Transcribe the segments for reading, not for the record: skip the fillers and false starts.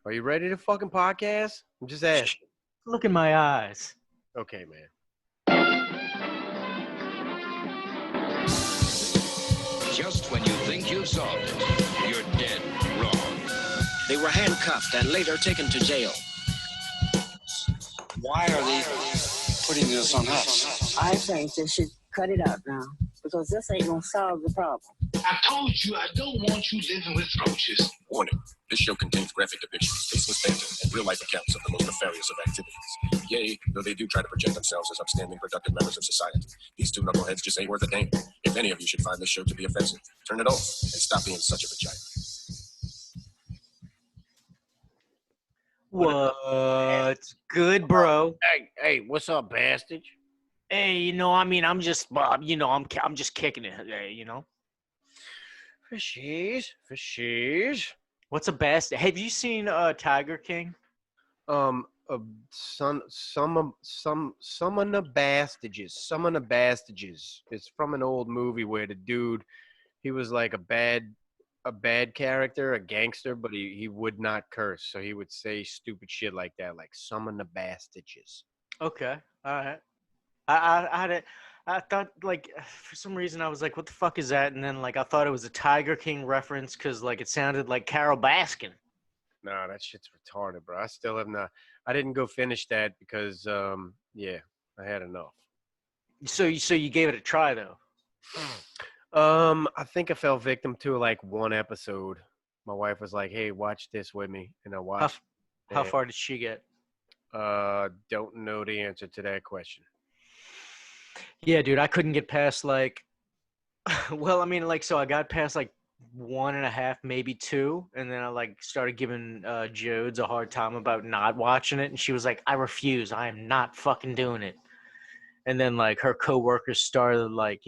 Are you ready to fucking podcast? I'm just asking. Look in my eyes. Okay, man. Just when you think you've solved it, you're dead wrong. They were handcuffed and later taken to jail. Why are they putting this on us? I think they should cut it out now because this ain't gonna solve the problem. I told you I don't want you living with roaches. Warning, this show contains graphic depictions, tasteless banter, and real-life accounts of the most nefarious of activities. Yea, though they do try to project themselves as upstanding, productive members of society, these two knuckleheads just ain't worth a damn. If any of you should find this show to be offensive, turn it off and stop being such a vagina. What's good, bro? Hey, what's up, bastard? Hey, I'm just, I'm just kicking it. Hey, Fishies. What's a bastard? Have you seen Tiger King? Some of the bastages. It's from an old movie where the dude, he was like a bad character, a gangster, but he would not curse, so he would say stupid shit like that, like summon the bastages. Okay, all right. I thought, like, for some reason I was like, what the fuck is that? And then, like, I thought it was a Tiger King reference because, like, it sounded like Carol Baskin. Nah, that shit's retarded, bro. I still have not. I didn't go finish that because, I had enough. So you gave it a try though. I think I fell victim to like one episode. My wife was like, "Hey, watch this with me," and I watched. How far did she get? Don't know the answer to that question. Yeah, dude, I couldn't get past like, so I got past like 1.5, maybe 2, and then I like started giving Jodes a hard time about not watching it, and she was like, "I refuse. I am not fucking doing it." And then like her coworkers started like,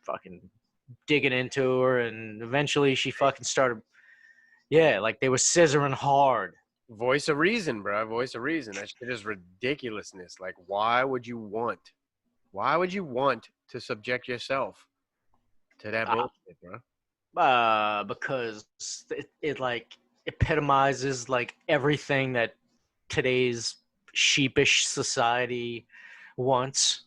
fucking digging into her, and eventually she fucking started. Yeah, like they were scissoring hard. Voice of reason, bro. Voice of reason. That shit is ridiculousness. Like, why would you want to subject yourself to that bullshit, bro? Because it like epitomizes like everything that today's sheepish society wants.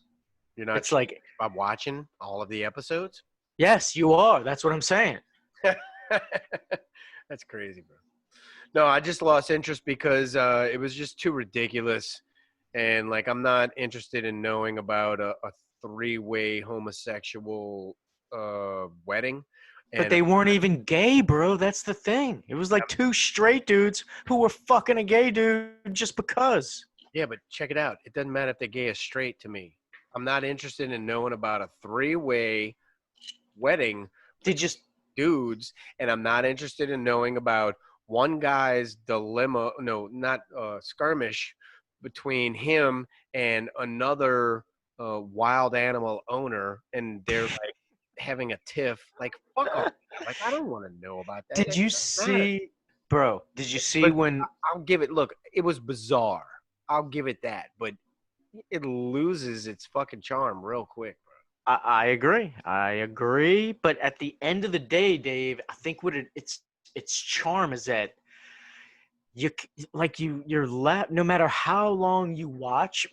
You're not. It's like I'm watching all of the episodes. Yes, you are. That's what I'm saying. That's crazy, bro. No, I just lost interest because it was just too ridiculous, and like I'm not interested in knowing about a 3-way homosexual wedding. But they weren't even gay, bro. That's the thing. It was like 2 straight dudes who were fucking a gay dude just because. Yeah, but check it out. It doesn't matter if they're gay or straight to me. I'm not interested in knowing about a 3-way wedding. Dudes, and I'm not interested in knowing about one guy's dilemma. No, not skirmish between him and another wild animal owner, and they're like having a tiff. Like, fuck off. Like, I don't want to know about that. Did you see, bro? Did you see when? I'll give it. Look, it was bizarre. I'll give it that, but it loses its fucking charm real quick, bro. I agree. But at the end of the day, Dave, I think what its charm is that you're left. No matter how long you watch,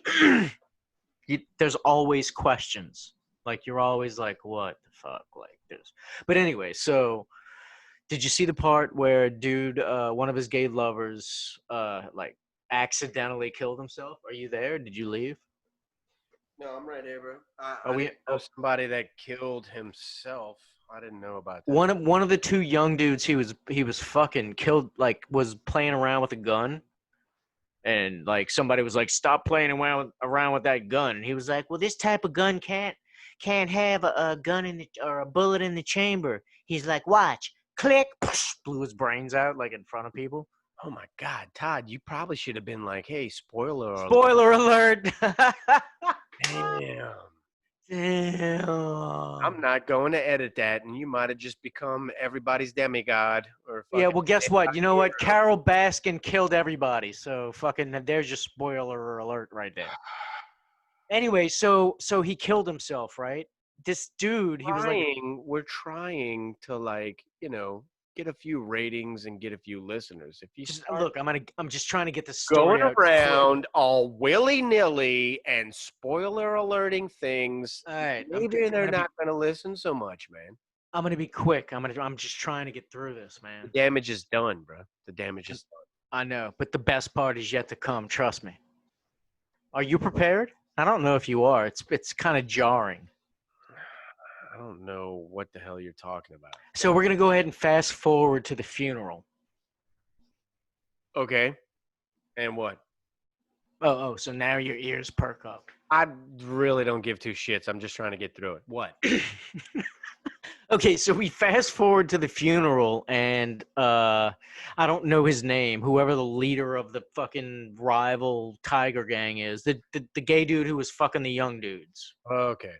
there's always questions. Like you're always like, what the fuck, like this. But anyway, so did you see the part where dude, one of his gay lovers, like accidentally killed himself? Are you there? Did you leave? No, I'm right here, bro. I know somebody that killed himself. I didn't know about that. One of the 2 young dudes, he was fucking killed. Like was playing around with a gun, and like somebody was like, "Stop playing around with that gun." And he was like, "Well, this type of gun can't have a gun or a bullet in the chamber." He's like, "Watch, click," blew his brains out like in front of people. Oh my God, Todd, you probably should have been like, "Hey, spoiler alert." Damn. I'm not going to edit that, and you might have just become everybody's demigod. Yeah, well, guess what? You know what? Carol Baskin killed everybody, so fucking there's your spoiler alert right there. Anyway, so he killed himself, right? This dude, he was like, we're trying to like, get a few ratings and get a few listeners. If you Just start look, I'm just trying to get this going story out. around all willy-nilly and spoiler alerting things, All right, maybe they're not going to listen so much, man. I'm gonna be quick. I'm just trying to get through this, man. The damage is done, bro. The damage is done. I know, but the best part is yet to come. Trust me. Are you prepared? I don't know if you are. It's kind of jarring. I don't know what the hell you're talking about. So we're gonna go ahead and fast forward to the funeral. Okay. And what? Oh, so now your ears perk up. I really don't give two shits. I'm just trying to get through it. What? Okay, so we fast forward to the funeral, and I don't know his name. Whoever the leader of the fucking rival tiger gang is, the gay dude who was fucking the young dudes. Okay.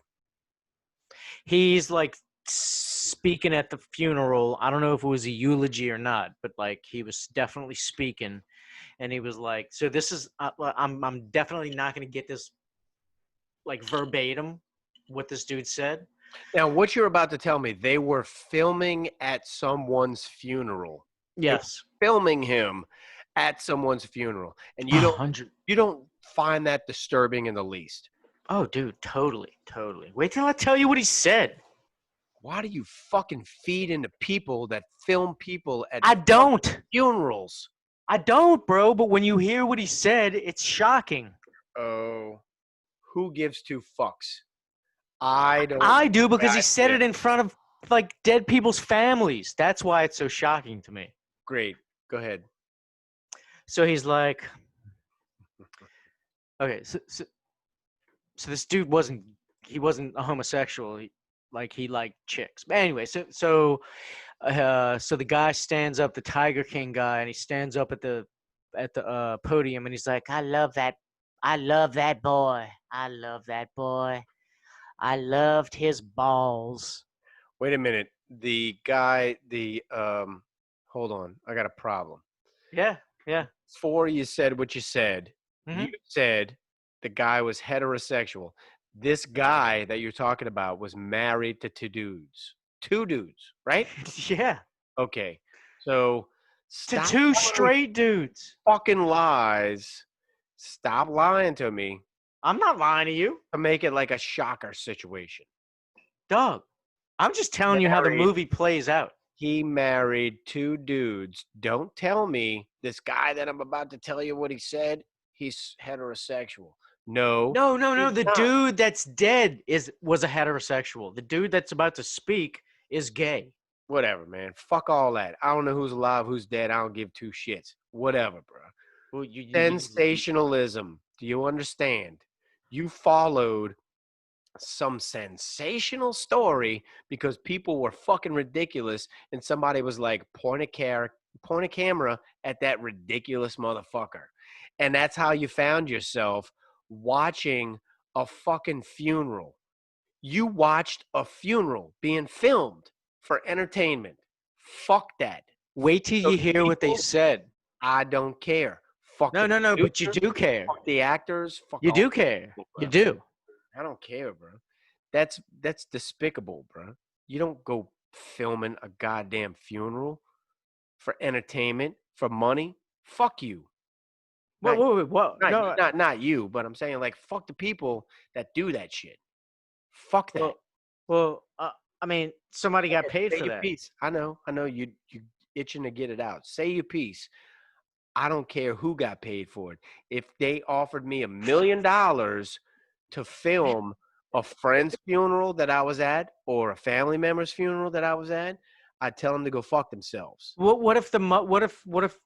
He's like speaking at the funeral. I don't know if it was a eulogy or not, but like he was definitely speaking, and he was like, "So this is I'm definitely not going to get this like verbatim what this dude said." Now, what you're about to tell me, they were filming at someone's funeral. Yes. Filming him at someone's funeral. And you don't find that disturbing in the least. Oh, dude, totally. Wait till I tell you what he said. Why do you fucking feed into people that film people at funerals? I don't, bro, but when you hear what he said, it's shocking. Oh, who gives two fucks? I don't. I do, because he said it in front of like dead people's families. That's why it's so shocking to me. Great. Go ahead. So he's like, okay, so this dude wasn't a homosexual. He liked chicks. But anyway, so the guy stands up, the Tiger King guy, and he stands up at the podium, and he's like, I love that boy. I loved his balls. Wait a minute. The guy, hold on. I got a problem. Yeah. Before you said what you said, you said the guy was heterosexual. This guy that you're talking about was married to two dudes. Two dudes, right? Yeah. Okay. So to two straight dudes. Fucking lies. Stop lying to me. I'm not lying to you. To make it like a shocker situation. Doug, I'm just telling you how the movie plays out. He married two dudes. Don't tell me this guy that I'm about to tell you what he said, he's heterosexual. No. The dude that's dead was a heterosexual. The dude that's about to speak is gay. Whatever, man. Fuck all that. I don't know who's alive, who's dead. I don't give two shits. Whatever, bro. Well, sensationalism. Do you understand? You followed some sensational story because people were fucking ridiculous, and somebody was like, point a camera at that ridiculous motherfucker. And that's how you found yourself watching a fucking funeral. You watched a funeral being filmed for entertainment. Fuck that. Wait till you hear what they said. I don't care. Fuck no, but you do care. Fuck the actors. Fuck you do care. You do. I don't care, bro. That's despicable, bro. You don't go filming a goddamn funeral for entertainment, for money. Fuck you. Wait. Not you, but I'm saying like fuck the people that do that shit. Fuck that. Well, I mean, somebody got paid for that. Piece. I know you itching to get it out. Say your piece. I don't care who got paid for it. If they offered me $1 million to film a friend's funeral that I was at or a family member's funeral that I was at, I'd tell them to go fuck themselves. What if the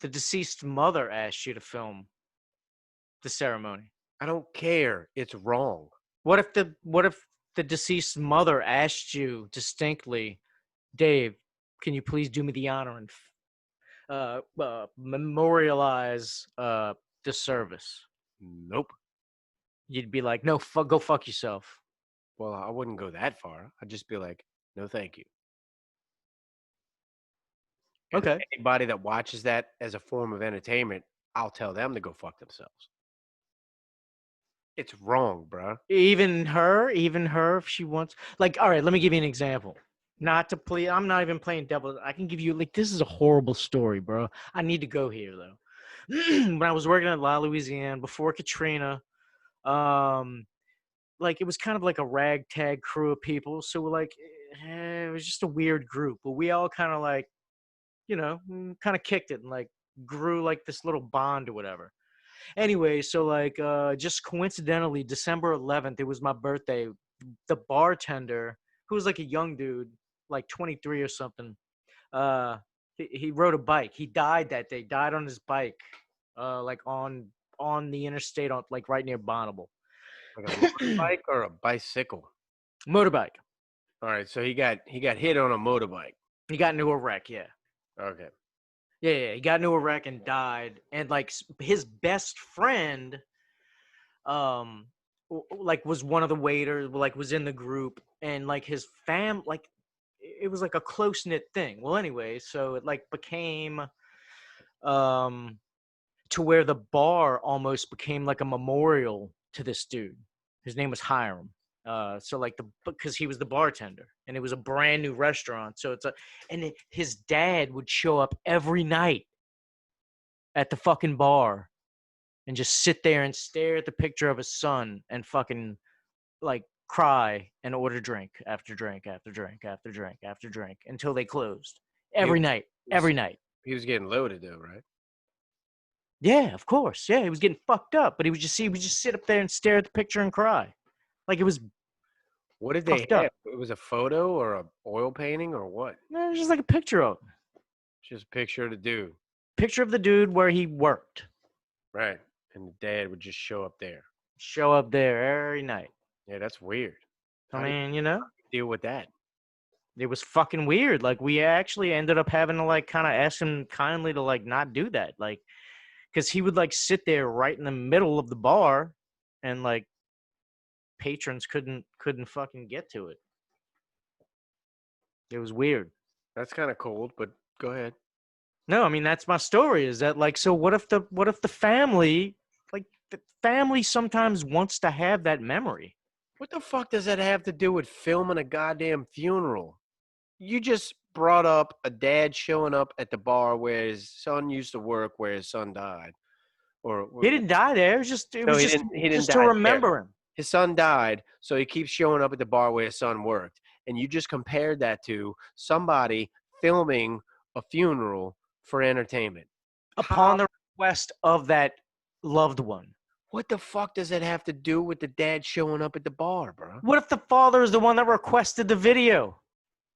deceased mother asked you to film the ceremony? I don't care. It's wrong. What if the deceased mother asked you distinctly, Dave, can you please do me the honor and memorialize the service? Nope. You'd be like, no, go fuck yourself. Well, I wouldn't go that far. I'd just be like, no, thank you. Okay. And anybody that watches that as a form of entertainment, I'll tell them to go fuck themselves. It's wrong, bro. Even her, if she wants. Like, all right, let me give you an example. Not to play. I'm not even playing devil. I can give you like this is a horrible story, bro. I need to go here though. When I was working at La Louisiane before Katrina, um, like it was kind of like a ragtag crew of people. So we're like, it was just a weird group, but we all kind of like, kind of kicked it and like grew like this little bond or whatever. Anyway, so like just coincidentally, December 11th, it was my birthday. The bartender, who was like a young dude, like 23 or something, he rode a bike. He died that day. Died on his bike, like on the interstate, on like right near Bonneville. Like a motorbike or a bicycle? Motorbike. All right, so he got hit on a motorbike. He got into a wreck. Yeah. Okay. Yeah. He got into a wreck and died. And like his best friend, like was one of the waiters, like was in the group, and like his like it was like a close knit thing. Well, anyway, so it like became to where the bar almost became like a memorial to this dude. His name was Hiram. So like because he was the bartender and it was a brand new restaurant. So his dad would show up every night at the fucking bar and just sit there and stare at the picture of his son and fucking like cry and order drink after drink after drink after drink after drink until they closed every night. He was getting loaded though, right? Yeah, of course. Yeah, he was getting fucked up, but he would just sit up there and stare at the picture and cry. Like it was. What did they have? It was a photo or a oil painting or what? No, it was just like a picture of him. Just a picture of the dude. Picture of the dude where he worked. Right. And the dad would just show up there. Show up there every night. Yeah, that's weird. I mean, deal with that. It was fucking weird. Like we actually ended up having to like kind of ask him kindly to like not do that. Like, because he would like sit there right in the middle of the bar and like patrons couldn't fucking get to it. It was weird. That's kind of cold, but go ahead. No, I mean that's my story. Is that like so? What if the family, like the family, sometimes wants to have that memory? What the fuck does that have to do with filming a goddamn funeral? You just brought up a dad showing up at the bar where his son used to work, where his son died. Or he didn't die there. It was just to remember him. His son died, so he keeps showing up at the bar where his son worked. And you just compared that to somebody filming a funeral for entertainment. Upon the request of that loved one. What the fuck does that have to do with the dad showing up at the bar, bro? What if the father is the one that requested the video?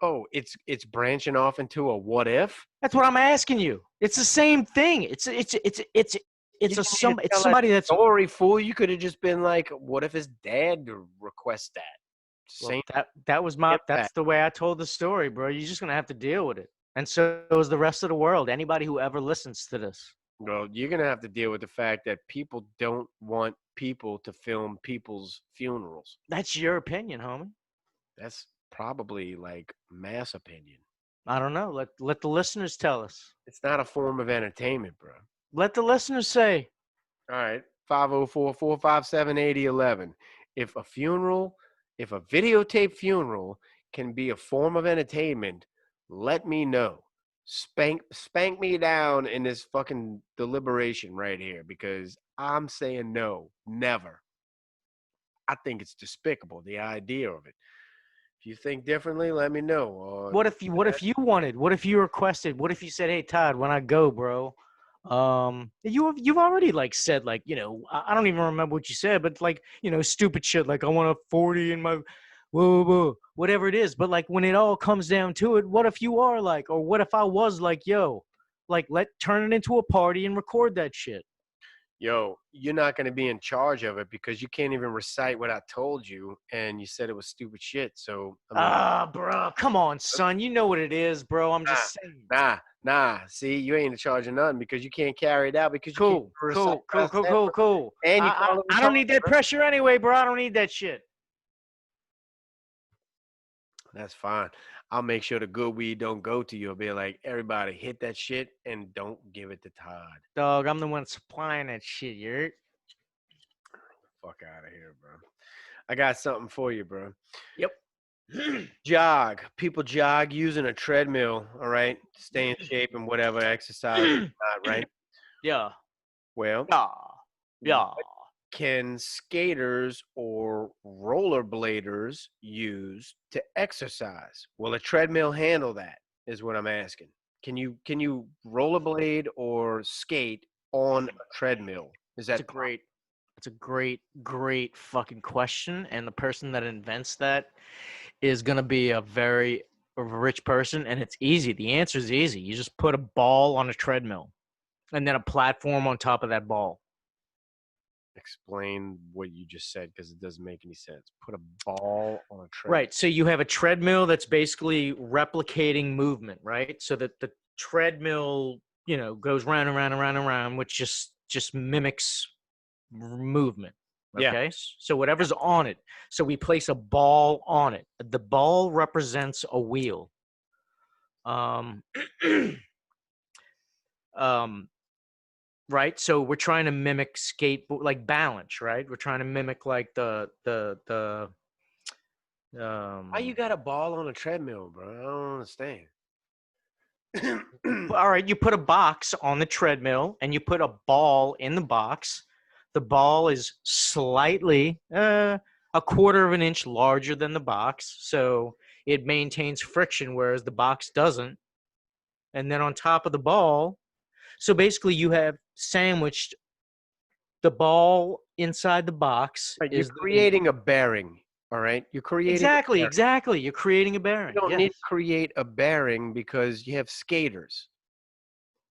Oh, it's branching off into a what if? That's what I'm asking you. It's the same thing. It's somebody that's story, fool. You could have just been like, what if his dad requests that? Well, that's the way I told the story, bro. You're just gonna have to deal with it. And so is the rest of the world. Anybody who ever listens to this. Well, you're gonna have to deal with the fact that people don't want people to film people's funerals. That's your opinion, homie. That's probably like mass opinion. I don't know. Let the listeners tell us. It's not a form of entertainment, bro. Let the listeners say. All right, 504-457-8011. If a videotape funeral can be a form of entertainment, let me know. Spank me down in this fucking deliberation right here, because I'm saying no, never. I think it's despicable, the idea of it. If you think differently, let me know. What if you wanted? What if you requested? What if you said, "Hey Todd, when I go, bro, you've already like said like I don't even remember what you said, but like stupid shit like I want a 40 in my whoa, whatever it is. But like when it all comes down to it, what if you are like, or what if I was like, yo, like turn it into a party and record that shit? Yo, you're not going to be in charge of it because you can't even recite what I told you, and you said it was stupid shit. So bro, come on, son, you know what it is, bro. I'm just saying. Nah. See, you ain't in charge of nothing because you can't carry it out because cool. And I don't need that pressure anyway, bro. I don't need that shit. That's fine. I'll make sure the good weed don't go to you. I'll be like, everybody hit that shit and don't give it to Todd. Dog, I'm the one supplying that shit, you're fuck out of here, bro. I got something for you, bro. Yep. Jog. People jog using a treadmill, all right? Stay in shape and whatever, exercise, not right? Yeah. Well, Yeah. what Yeah. can skaters or rollerbladers use to exercise? Will a treadmill handle that? Is what I'm asking. Can you rollerblade or skate on a treadmill? Is It's a that great It's a great fucking question, and the person that invents that is gonna be a very rich person, and it's easy. The answer is easy. You just put a ball on a treadmill, and then a platform on top of that ball. explain what you just said because it doesn't make any sense. Put a ball on a treadmill. Right. So you have a treadmill that's basically replicating movement, right? So that the treadmill, goes round and round and round and round, which just mimics movement. Yeah. Okay. So whatever's on it. So we place a ball on it. The ball represents a wheel. Um, um, right. So we're trying to mimic skateboard, like balance, right? We're trying to mimic like the Why you got a ball on a treadmill, bro? I don't understand. all right, you put a box on the treadmill and you put a ball in the box. The ball is slightly a quarter of an inch larger than the box, so it maintains friction, whereas the box doesn't. And then on top of the ball, so basically you have sandwiched the ball inside the box. Right, you're Is the creating a bearing, all right? You're creating a exactly, bearing. exactly. You're creating a You bearing. don't Yes. need to create a bearing because you have skaters.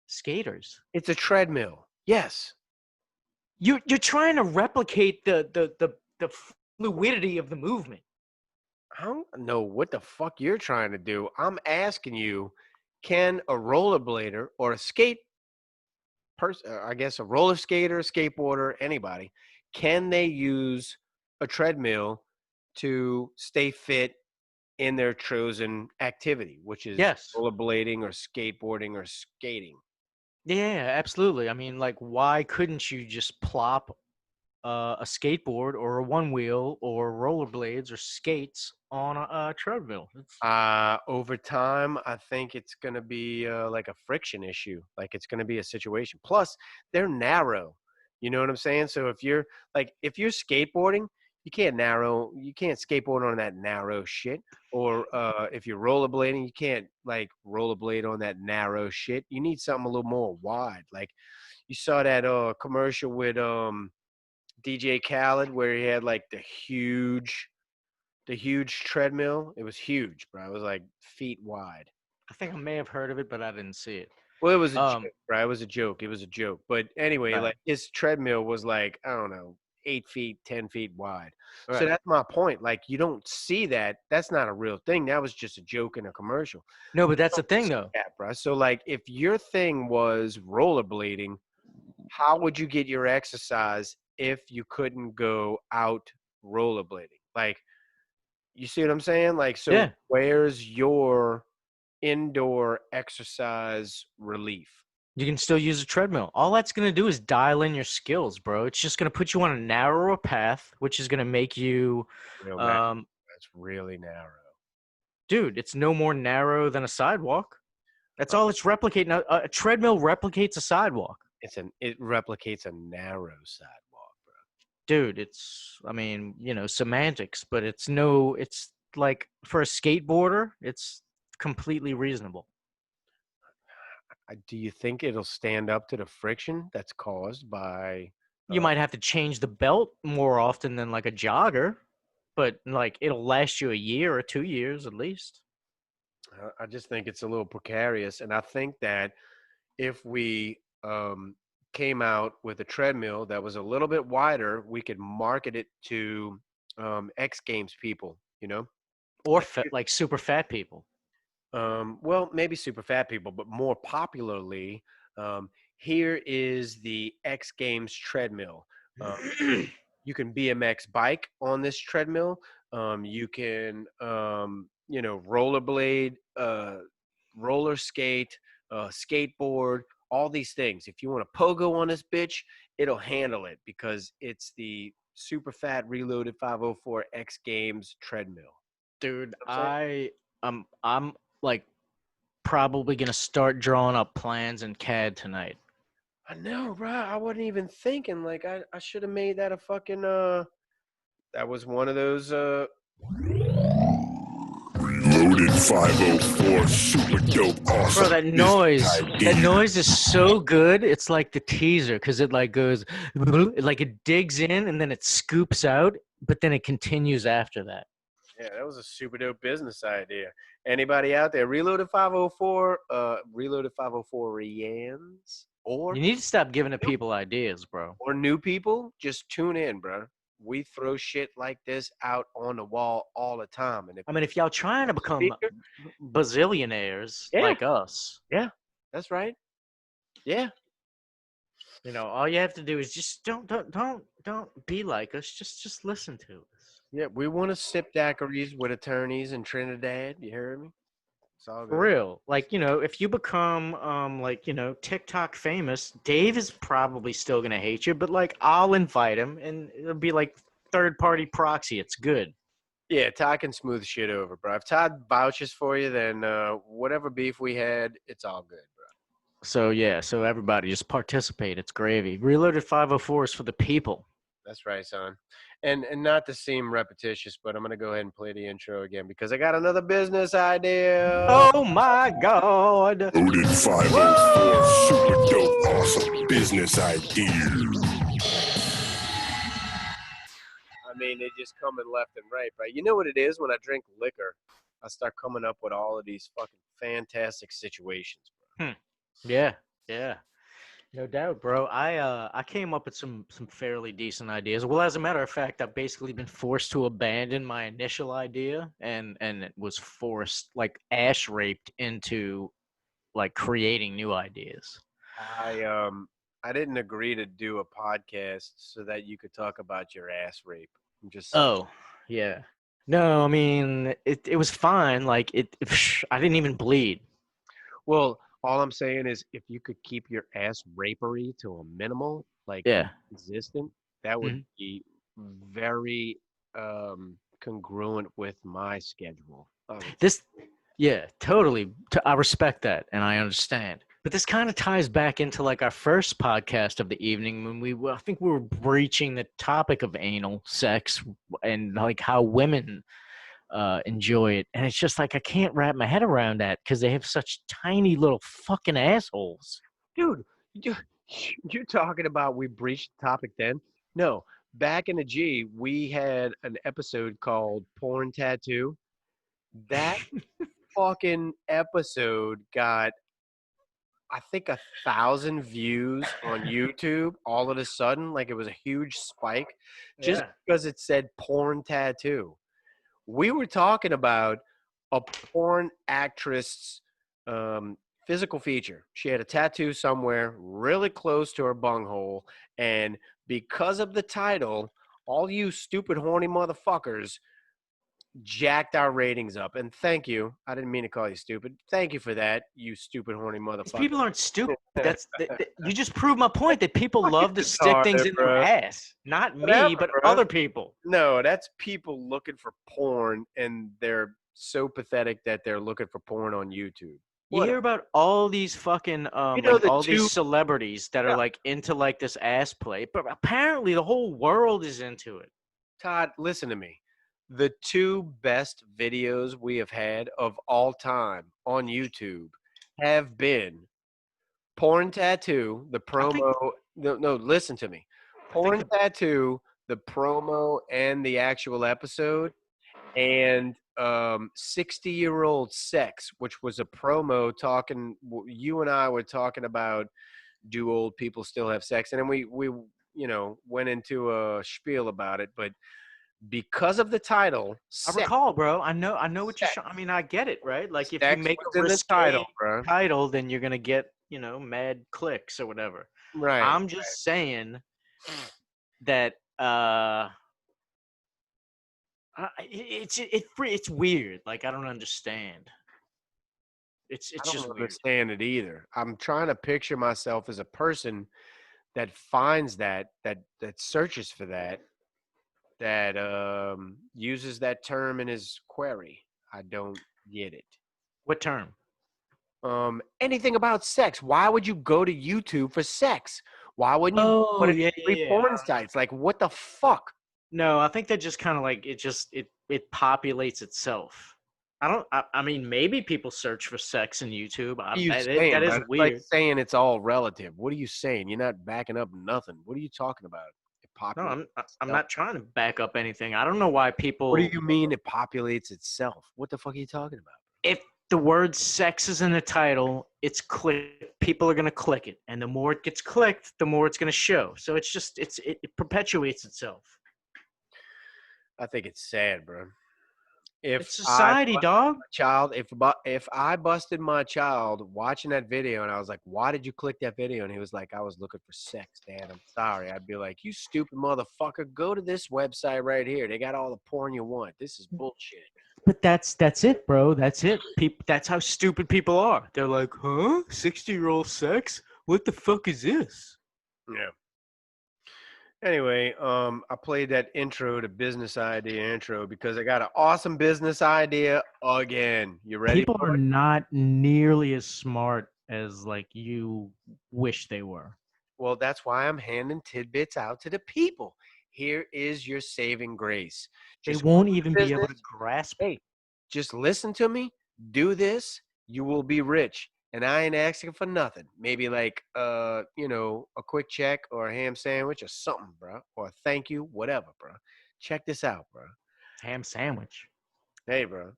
Skaters. It's a treadmill. Yes. You're trying to replicate the fluidity of the movement. I don't know what the fuck you're trying to do. I'm asking you, can a rollerblader or a skate person, I guess a roller skater, skateboarder, anybody, can they use a treadmill to stay fit in their chosen activity, which is Yes. rollerblading or skateboarding or skating? Yeah, absolutely. I mean, like, why couldn't you just plop a skateboard or a one wheel or rollerblades or skates on a treadmill? Over time, I think it's going to be like a friction issue. Like it's going to be a situation. Plus, they're narrow. You know what I'm saying? So if you're skateboarding, you can't skateboard on that narrow shit. Or if you're rollerblading, you can't like rollerblade on that narrow shit. You need something a little more wide. Like you saw that commercial with DJ Khaled where he had like the huge treadmill. It was huge, bro. It was like feet wide. I think I may have heard of it, but I didn't see it. Well, it was a Um, joke, bro. It was a joke. It was a joke. But anyway, right, like his treadmill was like, I don't know, 8 feet, 10 feet wide. So right. that's my point. Like you don't see that. That's not a real thing. That was just a joke in a commercial. No, but that's the Don't thing, see though. that, bro. So like if your thing was rollerblading, how would you get your exercise if you couldn't go out rollerblading? Like, you see what I'm saying? Like, so Yeah. where's your indoor exercise relief? You can still use a treadmill. All that's going to do is dial in your skills, bro. It's just going to put you on a narrower path, which is going to make you, Real narrow. um, That's really narrow. dude, it's no more narrow than a sidewalk. That's all it's replicating. A treadmill replicates a sidewalk. It replicates a narrow sidewalk, bro. Dude, I mean, semantics, but it's like for a skateboarder, it's completely reasonable. Do you think it'll stand up to the friction that's caused by? You might have to change the belt more often than like a jogger, but like it'll last you a year or 2 years at least. I just think it's a little precarious, and I think that if we came out with a treadmill that was a little bit wider, we could market it to X Games people. You know, Or like like super fat people. well, maybe super fat people, but more popularly, here is the X Games treadmill. You can BMX bike on this treadmill. You can, rollerblade, roller skate, skateboard, all these things. If you want to pogo on this bitch, it'll handle it because it's the super fat reloaded 504 X Games treadmill. Dude, You know what I'm saying? I'm like probably gonna start drawing up plans in CAD tonight. I know, bro. I wasn't even thinking. Like, I should have made that a fucking that was one of those Loaded 504, super dope, awesome. Bro, that noise is so good. It's like the teaser because it like goes, like it digs in and then it scoops out, but then it continues after that. Yeah, that was a super dope business idea. Anybody out there? Reloaded 504, Reloaded 504 Rians You need to stop giving the people ideas, bro. or new people, just tune in, bro. We throw shit like this out on the wall all the time. And if I mean, if y'all trying to become speaker, bazillionaires yeah, like us, yeah, that's right. Yeah, you know, all you have to do is just don't be like us. Just listen to us. yeah, we want to sip daiquiris with attorneys in Trinidad. You heard me? It's all For good. real. Like, you know, if you become like, you know, TikTok famous, Dave is probably still gonna hate you, but like I'll invite him and it'll be like third party proxy. It's good. Yeah, Todd can smooth shit over, bro. If Todd vouches for you, then whatever beef we had, it's all good, bro. So yeah, so everybody just participate. It's gravy. Reloaded 504 is for the people. That's right, son. And not to seem repetitious, but I'm gonna go ahead and play the intro again because I got another business idea. Oh my god. Loaded 504, super dope, awesome. Business idea. I mean, they just coming left and right, right? You know what it is when I drink liquor, I start coming up with all of these fucking fantastic situations, bro. Yeah, yeah. No doubt, bro. I came up with some fairly decent ideas. Well, as a matter of fact, I've basically been forced to abandon my initial idea and it was forced like ash raped into like creating new ideas. I didn't agree to do a podcast so that you could talk about your ass rape. I'm just saying. Oh, yeah. No, I mean it was fine. Like I didn't even bleed. Well, all I'm saying is if you could keep your ass rapery to a minimal, like Yeah. existent, that would Mhm. be very congruent with my schedule. This yeah, totally. I respect that and I understand. But this kind of ties back into like our first podcast of the evening when I think we were breaching the topic of anal sex and like how women enjoy it. And it's just like I can't wrap my head around that because they have such tiny little fucking assholes. Dude, you, you're talking about we breached the topic then? No, back in the G, we had an episode called Porn Tattoo. That fucking episode got I think 1,000 views on YouTube all of a sudden, like it was a huge spike, just Yeah. because it said porn tattoo. We were talking about a porn actress physical feature. She had a tattoo somewhere really close to her bunghole, and because of the title, all you stupid horny motherfuckers jacked our ratings up. And thank you. I didn't mean to call you stupid. Thank you for that, you stupid horny These motherfucker. people aren't stupid. You just proved my point that people love to stick retarded, things in their bro. ass. Not me, Whatever, but bro. other people. No, that's people looking for porn, and they're so pathetic that they're looking for porn on YouTube. You hear about all these fucking You know like the all these two- celebrities that are Yeah. like into like this ass play, but apparently the whole world is into it. Todd, listen to me. The two best videos we have had of all time on YouTube have been Porn Tattoo, the promo. No, listen to me. Porn Tattoo, the promo, and the actual episode, and 60-year-old Sex, which was a promo talking. You and I were talking about do old people still have sex, and then we went into a spiel about it, but because of the title, I recall, bro. I know what you're. I mean, I get it, right? Like if you Sex make was a in the risque title, bro. title, then you're gonna get mad clicks or whatever. Right. I'm just saying that it's weird. Like I don't understand. It's I don't just weird. understand it either. I'm trying to picture myself as a person that finds that searches for that, that uses that term in his query. I don't get it. What term? Anything about sex. Why would you go to YouTube for sex? Why wouldn't you put Oh, it in yeah, free yeah, yeah. porn sites? Like, what the fuck? No, I think that just kind of like it populates itself. I mean, maybe people search for sex in YouTube. What are you saying, That bro? is It's like weird. saying it's all relative. What are you saying? You're not backing up nothing. What are you talking about? It No, populates I'm itself. not trying to back up anything. I don't know why What do people. you mean it populates itself? What the fuck are you talking about? If the word sex is in the title, it's click. People are gonna click it, and the more it gets clicked, the more it's gonna show. So it's just it perpetuates itself. I think it's sad, bro. It's society, dog. Child, if I busted my child watching that video and I was like, "Why did you click that video?" and he was like, "I was looking for sex, Dad. I'm sorry." I'd be like, "You stupid motherfucker, go to this website right here. They got all the porn you want. This is bullshit." But that's it, bro. That's it. People, that's how stupid people are. They're like, huh? 60-year-old sex? What the fuck is this? Yeah. Anyway, I played that intro to business idea intro because I got an awesome business idea again. You ready People for are it? not nearly as smart as like you wish they were. Well, that's why I'm handing tidbits out to the people. Here is your saving grace. They Just go won't to even be able to business. grasp. Hey, just listen to me. Do this. You will be rich. And I ain't asking for nothing. Maybe like a quick check or a ham sandwich or something, bro. Or a thank you, whatever, bro. Check this out, bro. Ham sandwich. Hey, bro.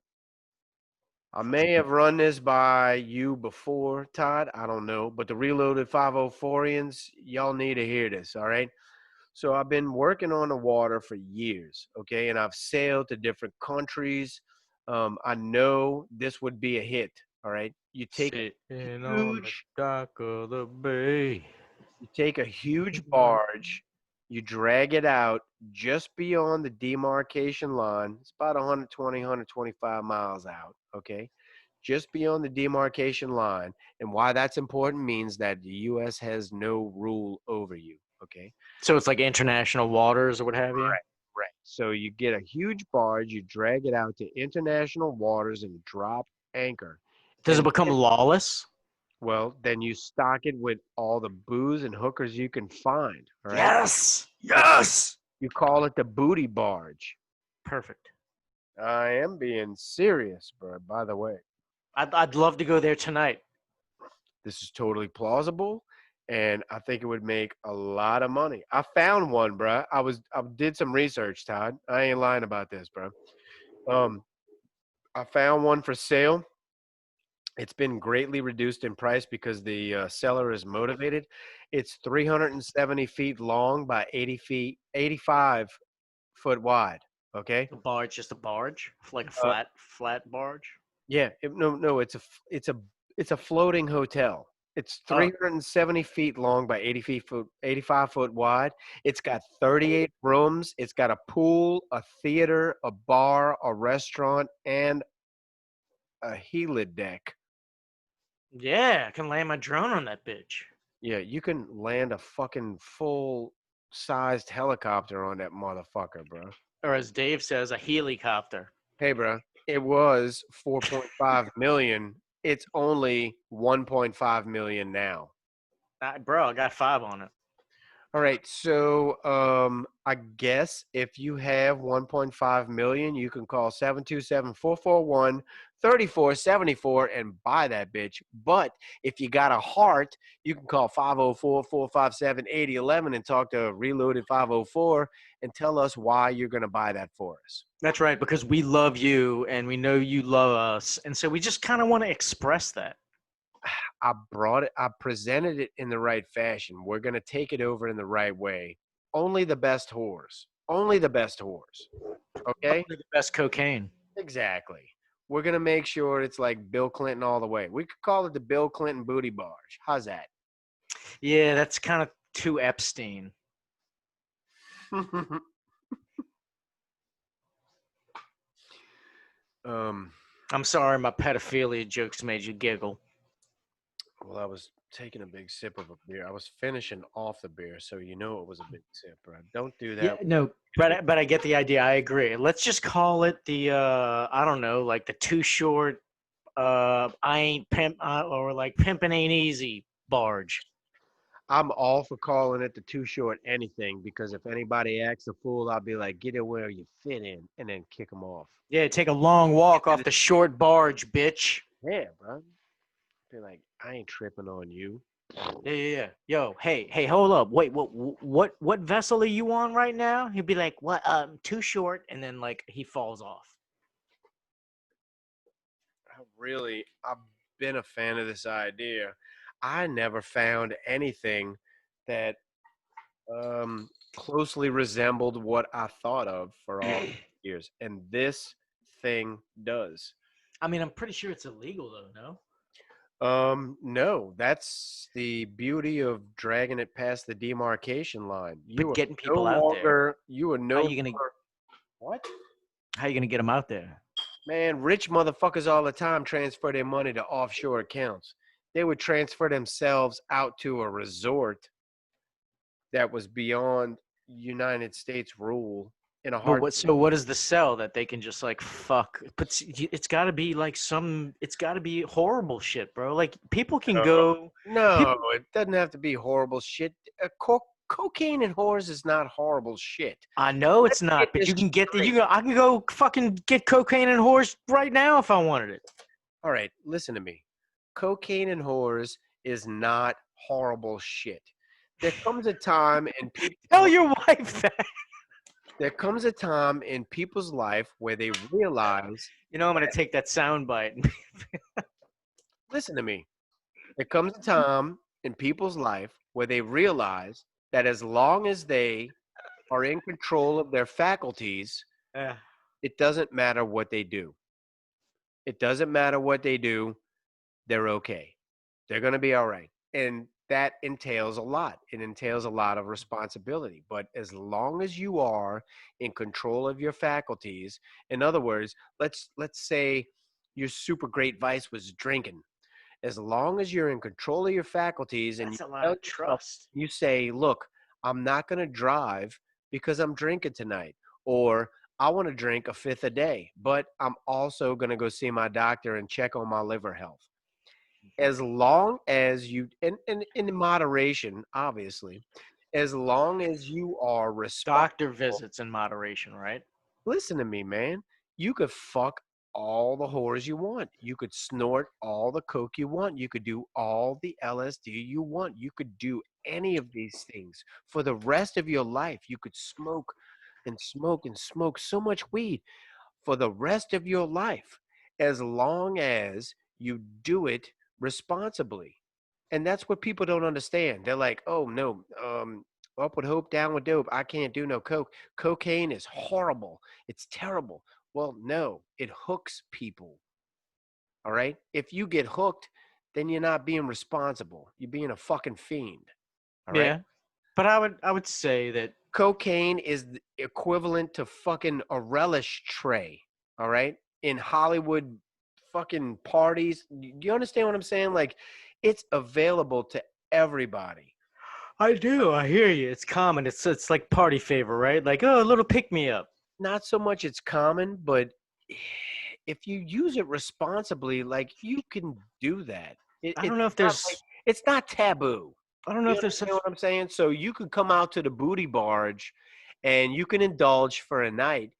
I may have run this by you before, Todd. I don't know. But the Reloaded 504ians, y'all need to hear this, all right? So I've been working on the water for years, okay? And I've sailed to different countries. I know this would be a hit, all right? Sitting on the Huge, dock of the bay. you take a huge barge, you drag it out just beyond the demarcation line. It's about 120, 125 miles out, okay? Just beyond the demarcation line. And why that's important means that the U.S. has no rule over you, okay? So it's like international waters or what have you. Right. So you get a huge barge, you drag it out to international waters and drop anchor. Does it And become lawless? well, then you stock it with all the booze and hookers you can find. All right. Yes. Yes. You call it the booty barge. Perfect. I am being serious, bro. By the way, I'd love to go there tonight. this is totally plausible, and I think it would make a lot of money. I found one, bro. I did some research, Todd. I ain't lying about this, bro. I found one for sale. It's been greatly reduced in price because the seller is motivated. It's 370 feet long by 85 foot wide. Okay. A barge, just a barge, like a Uh, flat barge. yeah. No. It's a floating hotel. It's Oh, 370 feet long by 85 foot wide. It's got 38 rooms. It's got a pool, a theater, a bar, a restaurant, and a helid deck. yeah, I can land my drone on that bitch. Yeah, you can land a fucking full-sized helicopter on that motherfucker, bro. Or as Dave says, a helicopter. Hey, bro, it was 4.5 million. It's only 1.5 million now. Bro, I got 5 on it. All right, so I guess if you have 1.5 million, you can call 727-441-3474 and buy that bitch. But if you got a heart, you can call 504-457-8011 and talk to Reloaded 504 and tell us why you're going to buy that for us. That's right, because we love you and we know you love us. And so we just kind of want to express that. I presented it in the right fashion. We're going to take it over in the right way. Only the best whores. Only the best whores. Okay? The best cocaine. Exactly. We're going to make sure it's like Bill Clinton all the way. We could call it the Bill Clinton booty barge. How's that? Yeah, that's kind of too Epstein. um, I'm sorry my pedophilia jokes made you giggle. well, I was taking a big sip of a beer. I was finishing off the beer, so you know it was a big sip, bro. Don't do Yeah, that. no, but I get the idea. I agree. Let's just call it the I don't know, like the Too Short I ain't pimp or like pimping ain't easy barge. I'm all for calling it the too short anything because if anybody acts a fool, I'll be like, get it where you fit in and then kick them off. Yeah, take a long walk off the short barge, bitch. Yeah, bro. Be like, I ain't tripping on you. Yeah. Yo, hey, hold up. Wait, what vessel are you on right now? He'd be like, what? Too short, and then like he falls off. I've been a fan of this idea. I never found anything that closely resembled what I thought of for all these years, and this thing does. I mean, I'm pretty sure it's illegal though. No. No, that's the beauty of dragging it past the demarcation line. You But are getting no people out there. longer, you are How no you gonna longer, what? How you gonna get them out there? Man, rich motherfuckers all the time transfer their money to offshore accounts. They would transfer themselves out to a resort that was beyond United States rule in a But hard. what is the sell that they can just like fuck? But it's got to be like it's got to be horrible shit, bro. Like people can go. No, it doesn't have to be horrible shit. Cocaine and whores is not horrible shit. I know it's Let's not, get but you this can get straight. I can go fucking get cocaine and horse right now if I wanted it. All right, listen to me. Cocaine and whores is not horrible shit. There comes a time in people. Tell your wife that. There comes a time in people's life where they realize. You know I'm gonna take that sound bite. Listen to me. There comes a time in people's life where they realize that as long as they are in control of their faculties, Yeah. it doesn't matter what they do. It doesn't matter what they do. They're okay. They're going to be all right. And that entails a lot. It entails a lot of responsibility. But as long as you are in control of your faculties, in other words, let's say your super great vice was drinking. As long as you're in control of your faculties and That's a lot of trust. you say, look, I'm not going to drive because I'm drinking tonight, or I want to drink a fifth a day, but I'm also going to go see my doctor and check on my liver health. As long as you, and in moderation, obviously, as long as you are responsible. Doctor visits in moderation, right? Listen to me, man. You could fuck all the whores you want. You could snort all the coke you want. You could do all the LSD you want. You could do any of these things for the rest of your life. You could smoke and smoke and smoke so much weed for the rest of your life as long as you do it responsibly. And that's what people don't understand. They're like, oh, no, up with hope, down with dope. I can't do no coke. Cocaine is horrible. It's terrible. Well, no, it hooks people. All right? If you get hooked, then you're not being responsible. You're being a fucking fiend. All right? Yeah. But I would say that Cocaine is the equivalent to fucking a relish tray. All right? In Hollywood fucking parties. Do you understand what I'm saying? Like, it's available to everybody. I do. I hear you. It's common. It's like party favor, right? Like, oh, a little pick me up. Not so much it's common, but if you use it responsibly, like you can do that. I don't know if there's. It's not taboo. I don't know if there's You know what I'm saying? So you could come out to the booty barge, and you can indulge for a night,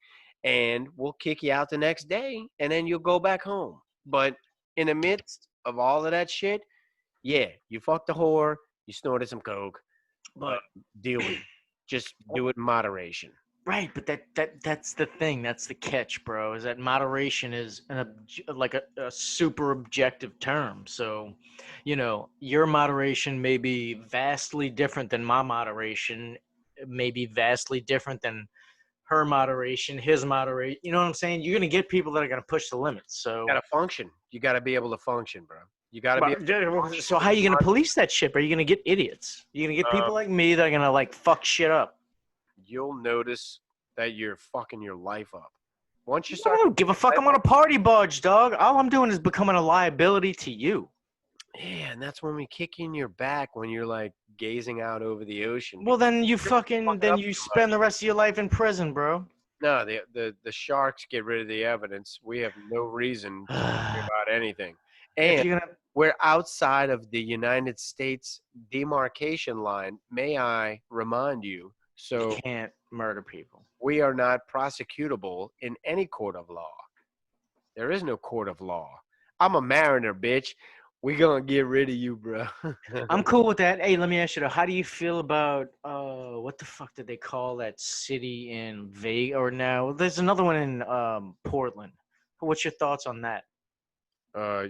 and we'll kick you out the next day, and then you'll go back home. But in the midst of all of that shit, yeah, you fucked a whore, you snorted some coke, But deal with it. Just do it in moderation. right, but that's the thing. That's the catch, bro. Is that moderation is like a super objective term. So, you know, your moderation may be vastly different than my moderation. It may be vastly different than her moderation, his moderation. You know what I'm saying? You're gonna get people that are gonna push the limits. So You gotta function. You gotta be able to function, bro. You gotta be. So how are you gonna police that shit? Are you gonna get idiots? You're gonna get people like me that are gonna like fuck shit up. You'll notice that you're fucking your life up. Once you I start, don't give a fuck. I'm on a party barge, dog. All I'm doing is becoming a liability to you. Yeah, and that's when we kick you in your back when you're like gazing out over the ocean. Well, then you fucking up too spend the rest of your life in prison, bro. No, the sharks get rid of the evidence. We have no reason to worry about anything. If And you're gonna, we're outside of the United States demarcation line, may I remind you. you So can't murder people. we are not prosecutable in any court of law. There is no court of law. I'm a mariner, bitch. We gonna get rid of you, bro. I'm cool with that. Hey, let me ask you though, how do you feel about what the fuck did they call that city in Vegas or now? There's another one in Portland. What's your thoughts on that?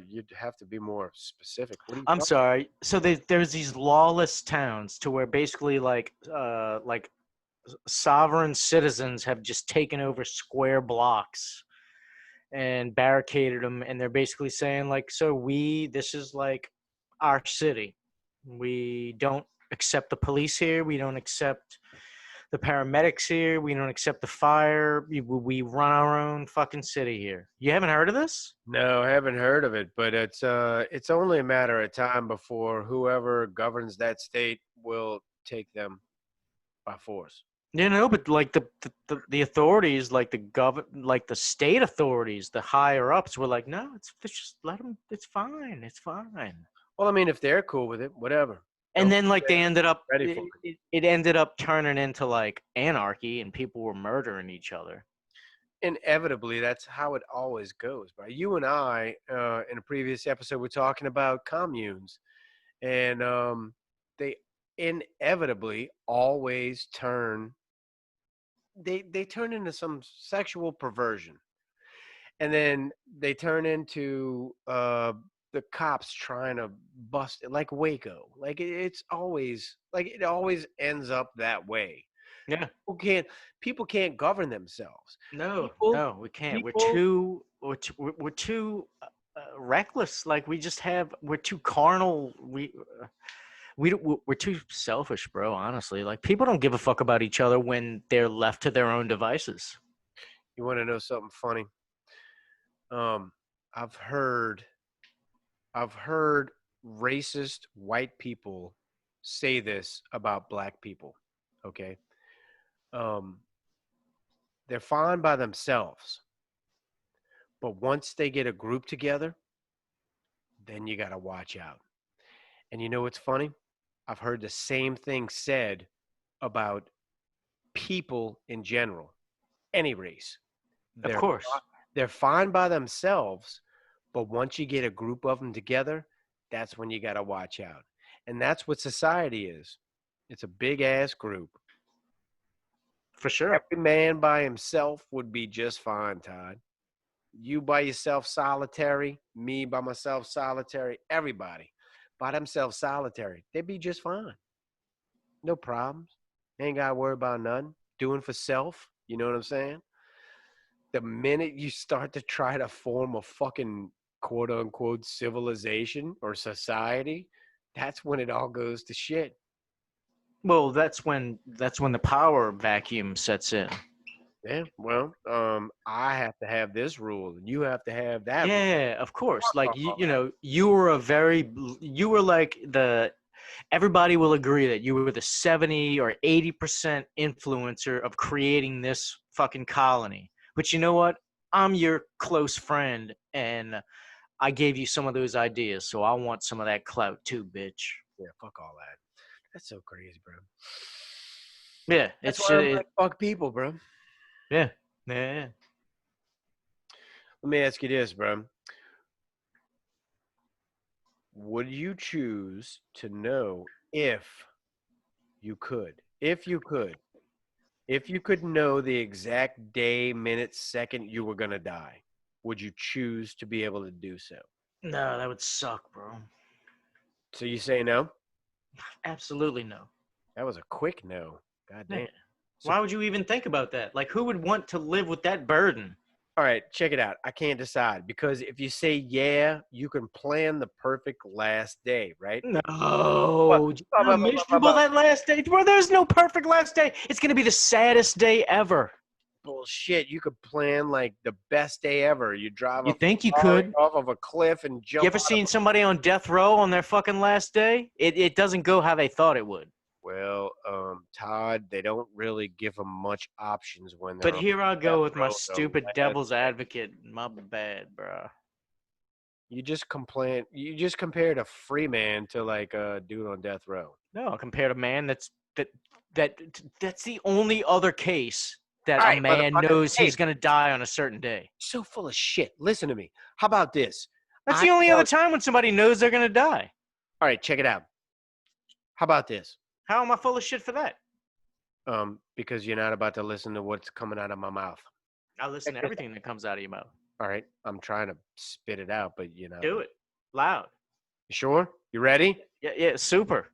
You'd have to be more specific. What are you I'm talking sorry. So there's these lawless towns to where basically like sovereign citizens have just taken over square blocks and barricaded them, and they're basically saying like, so this is like our city. We don't accept the police here. We don't accept the paramedics here. We don't accept the fire. We run our own fucking city here. You haven't heard of this? No, I haven't heard of it, but it's only a matter of time before whoever governs that state will take them by force. You know, but like the authorities, like like the state authorities, the higher ups were like, no, it's just let them. It's fine. It's fine. Well, I mean, if they're cool with it, whatever. And Don't then like they ended up, ready for it ended up turning into like anarchy, and people were murdering each other. Inevitably, that's how it always goes. But you and I, in a previous episode, were talking about communes, and they inevitably always turn. They turn into some sexual perversion, and then they turn into the cops trying to bust it, like Waco. Like it's always like it always ends up that way. Yeah. People can't govern themselves. No, People- no, we can't. people- We're too reckless. Like we're too carnal. We're too selfish, bro. Honestly, like people don't give a fuck about each other when they're left to their own devices. You want to know something funny? I've heard racist white people say this about black people. Okay. They're fine by themselves, but once they get a group together, then you got to watch out. And you know what's funny? I've heard the same thing said about people in general, any race. Of course. They're fine by themselves, but once you get a group of them together, that's when you got to watch out. And that's what society is. It's a big ass group. For sure. Every man by himself would be just fine, Todd. You by yourself solitary, me by myself solitary, everybody by themselves solitary. They'd be just fine. No problems. Ain't got to worry about nothing. Doing for self. You know what I'm saying? The minute you start to try to form a fucking quote unquote civilization or society, that's when it all goes to shit. Well, that's when the power vacuum sets in. Yeah, well, I have to have this rule, and you have to have that. Yeah, of course. Like you know, you were like everybody will agree that you were the 70 or 80% influencer of creating this fucking colony. But you know what? I'm your close friend, and I gave you some of those ideas, so I want some of that clout too, bitch. Yeah, fuck all that. That's so crazy, bro. Yeah, That's it's why I'm like, fuck people, bro. Yeah. Yeah. Let me ask you this, bro. Would you choose to know if you could know the exact day, minute, second you were going to die, would you choose to be able to do so? No, that would suck, bro. So you say no? Absolutely no. That was a quick no. God damn. Yeah. Why would you even think about that? Like, who would want to live with that burden? All right, check it out. I can't decide because if you say yeah, you can plan the perfect last day, right? No. How miserable that last day. Bro, there's no perfect last day. It's going to be the saddest day ever. bullshit. You could plan like the best day ever. You drive You a think you Ferrari could? off of a cliff and jump. You ever seen somebody on death row on their fucking last day? It doesn't go how they thought it would. Well, Todd, they don't really give them much options when they're But on here I death go with my row, stupid though. devil's advocate. My bad, bro. You just complain. You just compared a free man to like a dude on death row. No, compared to man, that's the only other case that All a right, man motherfucker. knows Hey. he's gonna die on a certain day. So full of shit. Listen to me. How about this? That's I the only other know- time when somebody knows they're gonna die. All right, check it out. How about this? How am I full of shit for that? Because you're not about to listen to what's coming out of my mouth. I listen to everything that comes out of your mouth. All right, I'm trying to spit it out, but you know. Do it loud. You sure? You ready? Yeah, super.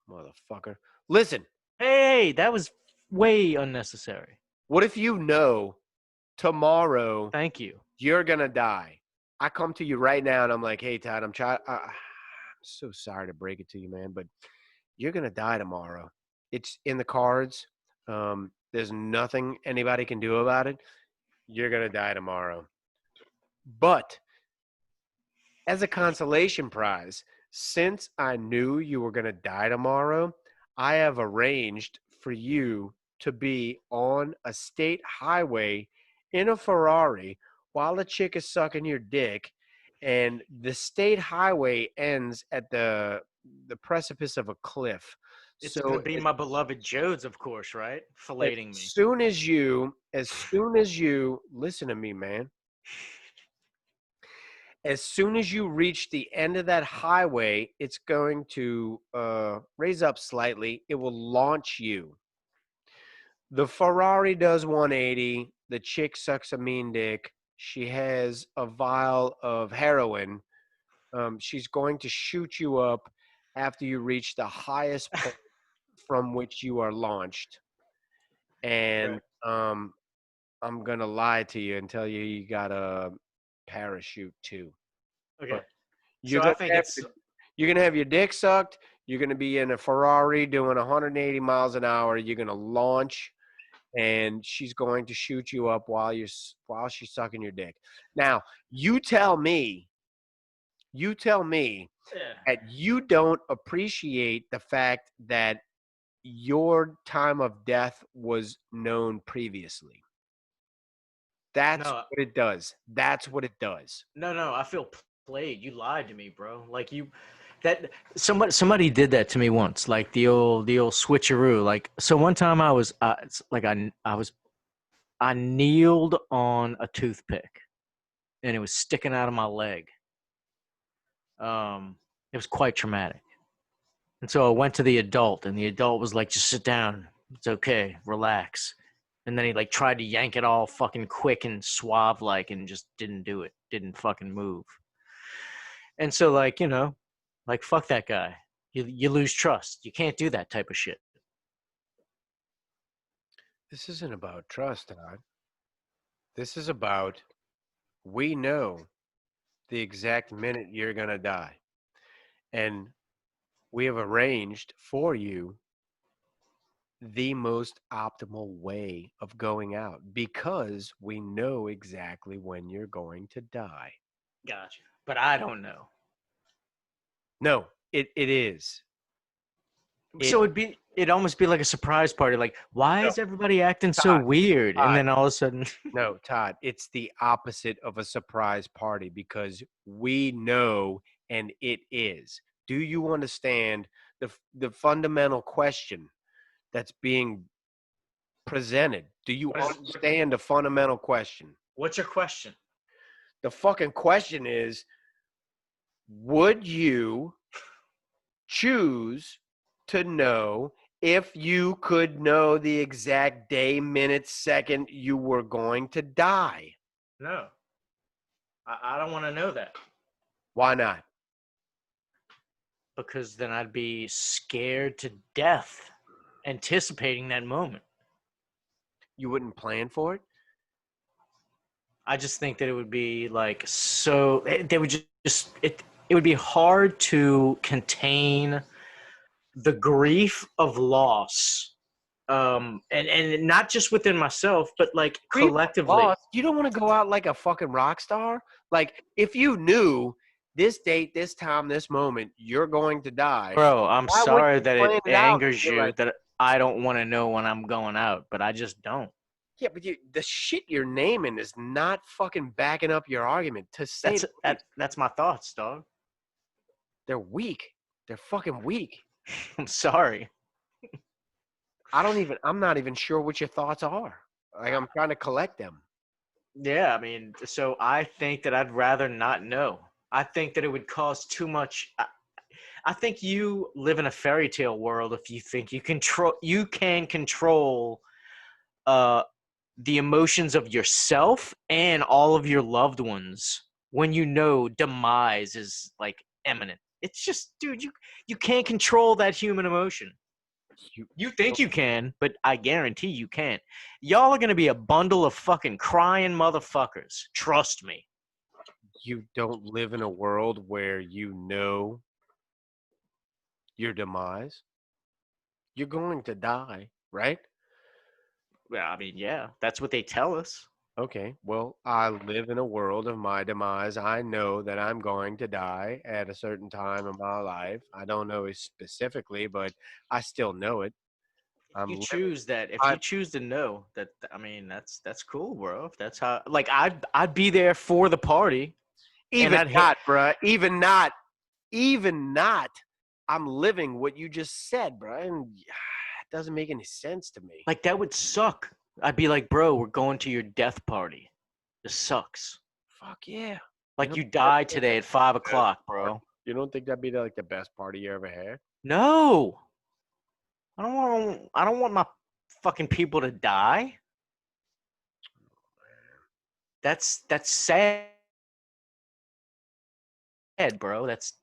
Motherfucker. Listen, Hey, that was way unnecessary. what if you know tomorrow Thank you. you're going to die? I come to you right now and I'm like, hey, Todd, I'm so sorry to break it to you, man, but you're going to die tomorrow. It's in the cards. There's nothing anybody can do about it. You're going to die tomorrow. But as a consolation prize, since I knew you were going to die tomorrow, I have arranged for you to be on a state highway in a Ferrari while the chick is sucking your dick, and the state highway ends at the precipice of a cliff. It's gonna be my beloved Jodes, of course, right? Filleting me. As soon as you listen to me, man. As soon as you reach the end of that highway, it's going to raise up slightly. It will launch you. The Ferrari does 180. The chick sucks a mean dick. She has a vial of heroin. She's going to shoot you up after you reach the highest point from which you are launched. And I'm going to lie to you and tell you you got a parachute too. Okay. You're So I think you're going to have your dick sucked. You're going to be in a Ferrari doing 180 miles an hour. You're going to launch, and she's going to shoot you up while she's sucking your dick. Now, you tell me that you don't appreciate the fact that your time of death was known previously. That's what it does. That's what it does. No, I feel played. You lied to me, bro. Like somebody did that to me once. Like the old switcheroo. Like, so one time I kneeled on a toothpick, and it was sticking out of my leg. It was quite traumatic. And so I went to the adult, and the adult was like, just sit down. It's okay. Relax. And then he like tried to yank it all fucking quick and suave like, and just didn't do it. Didn't fucking move. And so like, like fuck that guy. You lose trust. You can't do that type of shit. This isn't about trust, Todd. This is about, we know the exact minute you're going to die. And we have arranged for you the most optimal way of going out because we know exactly when you're going to die. Gotcha. But I don't know. No, it is. So it'd almost be like a surprise party. Like, why is everybody acting so weird? And then all of a sudden, no, Todd, it's the opposite of a surprise party because we know, and it is. Do you understand the fundamental question that's being presented? Do you understand the fundamental question? What's your question? The fucking question is, would you choose to know if you could know the exact day, minute, second you were going to die? No. I don't want to know that. Why not? Because then I'd be scared to death, anticipating that moment. You wouldn't plan for it? I just think that it would be like so. They would it would be hard to contain the grief of loss And not just within myself, but like Be my collectively. boss. You don't want to go out like a fucking rock star. Like if you knew this date, this time, this moment, you're going to die. Bro, I'm Why wouldn't sorry you that plan it it out? angers You're you like, that I don't want to know when I'm going out, but I just don't. yeah, but the shit you're naming is not fucking backing up your argument. To say That's my thoughts, dog. they're weak. They're fucking weak. I'm sorry. I'm not even sure what your thoughts are. Like I'm trying to collect them. Yeah, I mean, so I think that I'd rather not know. I think that it would cause too much. I think you live in a fairy tale world if you think you can control the emotions of yourself and all of your loved ones when you know demise is like imminent. It's just, dude, you can't control that human emotion. You think you can, but I guarantee you can't. Y'all are gonna be a bundle of fucking crying motherfuckers. Trust me. You don't live in a world where you know your demise. You're going to die, right? Well, I mean, yeah, that's what they tell us. Okay, well, I live in a world of my demise. I know that I'm going to die at a certain time in my life. I don't know it specifically, but I still know it. I'm You living. choose that. If I you choose to know that, I mean, that's cool, bro. If that's how, like, I'd be there for the party, and even I'd hit. not, bruh. Even not. I'm living what you just said, bruh. And it doesn't make any sense to me. Like that would suck. I'd be like, bro, we're going to your death party. This sucks. Fuck yeah. Like you died today at 5 o'clock, bro. You don't think that'd be like the best party you ever had? No, I don't want my fucking people to die. That's sad, bro. That's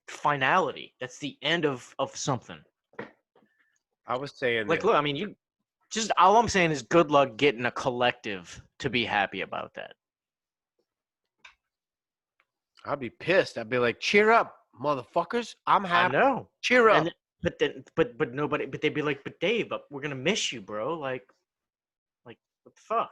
finality. That's the end of something. I was saying Like, this. look, I mean, you just all I'm saying is good luck getting a collective to be happy about that. I'd be pissed. I'd be like, cheer up, motherfuckers. I'm happy. I know. Cheer up. And but nobody. But they'd be like, but Dave, we're gonna miss you, bro. Like what the fuck?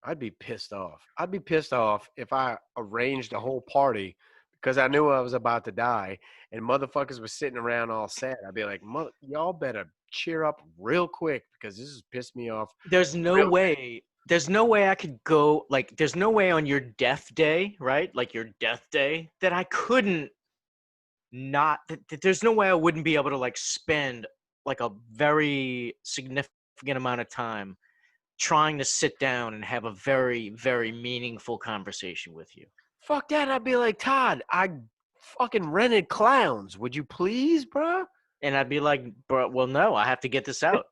I'd be pissed off. I'd be pissed off if I arranged a whole party because I knew I was about to die and motherfuckers were sitting around all sad. I'd be like, y'all better cheer up real quick because this has pissed me off. There's no way. There's no way I could go. Like, there's no way on your death day, right? Like your death day, that I couldn't not. There's no way I wouldn't be able to like spend like a very significant amount of time trying to sit down and have a very, very meaningful conversation with you. Fuck that. I'd be like, Todd, I fucking rented clowns. Would you please, bro? And I'd be like, bro, well, no, I have to get this out.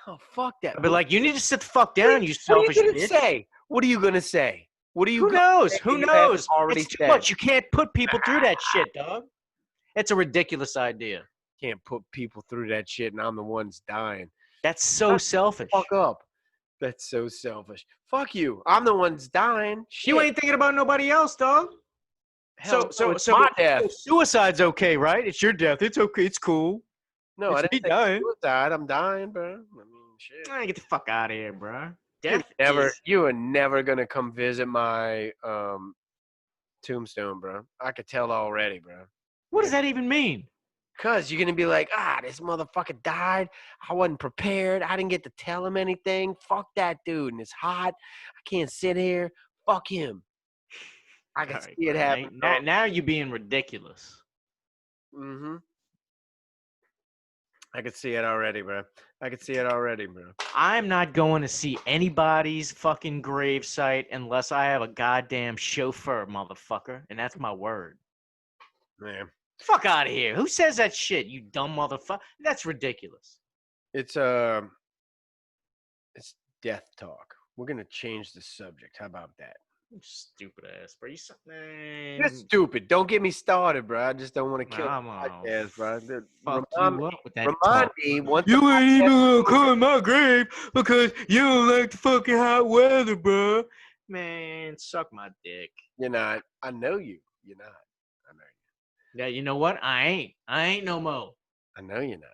Oh, fuck that. I'd be like, you need to sit the fuck down, you selfish What are you gonna bitch. say? What are you gonna say? What are you? Who knows? Say Who you haven't knows? already It's too said? much. You can't put people through that shit, dog. It's a ridiculous idea. Can't put people through that shit, and I'm the one's dying. That's so selfish. Fuck up. That's so selfish. Fuck you. I'm the one's dying. Shit. You ain't thinking about nobody else, dog. Hell, So it's my death. so suicide's okay, right? It's your death. It's okay. It's cool. No, it's I didn't me say dying. suicide. I'm dying, bro. I mean, shit. Get the fuck out of here, bro. Death You are never gonna come visit my tombstone, bro. I could tell already, bro. What does that even mean? Cause you're gonna be like, this motherfucker died. I wasn't prepared. I didn't get to tell him anything. Fuck that dude. And it's hot. I can't sit here. Fuck him. I can see it happen. Now you're being ridiculous. Mm-hmm. I could see it already, bro. I'm not going to see anybody's fucking gravesite unless I have a goddamn chauffeur, motherfucker. And that's my word. Man. Fuck out of here. Who says that shit, you dumb motherfucker? That's ridiculous. It's death talk. We're gonna change the subject. How about that? Stupid ass, bro. You're stupid. Don't get me started, bro. I just don't want to kill the podcast, bro. Remind me once you ain't even gonna come in my grave because you don't like the fucking hot weather, bro. Man, suck my dick. You're not. I know you. You're not. I know you. Yeah, you know what? I ain't no mo. I know you're not.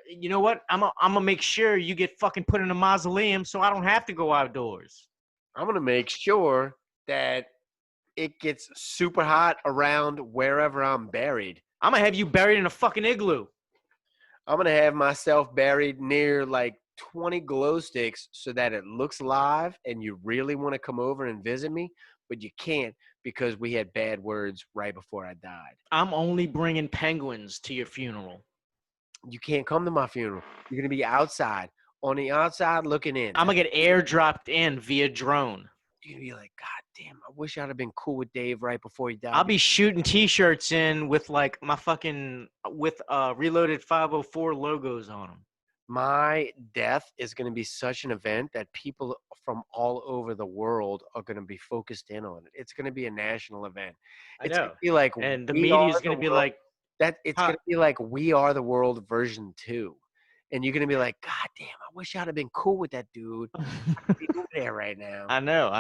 You know what? I'm gonna make sure you get fucking put in a mausoleum so I don't have to go outdoors. I'm gonna make sure that it gets super hot around wherever I'm buried. I'm gonna have you buried in a fucking igloo. I'm gonna have myself buried near like 20 glow sticks so that it looks live and you really want to come over and visit me, but you can't because we had bad words right before I died. I'm only bringing penguins to your funeral. You can't come to my funeral. You're gonna be outside, on the outside looking in. I'm gonna get airdropped in via drone. You're gonna be like, God damn, I wish I'd have been cool with Dave right before he died. I'll be shooting T-shirts in with like my fucking Reloaded 504 logos on them. My death is going to be such an event that people from all over the world are going to be focused in on it. It's going to be a national event. It's going to be like, and the media is going to be like that. It's going to be like We Are the World version 2. And you're going to be like, God damn, I wish I'd have been cool with that dude. I'd be over there right now. I know.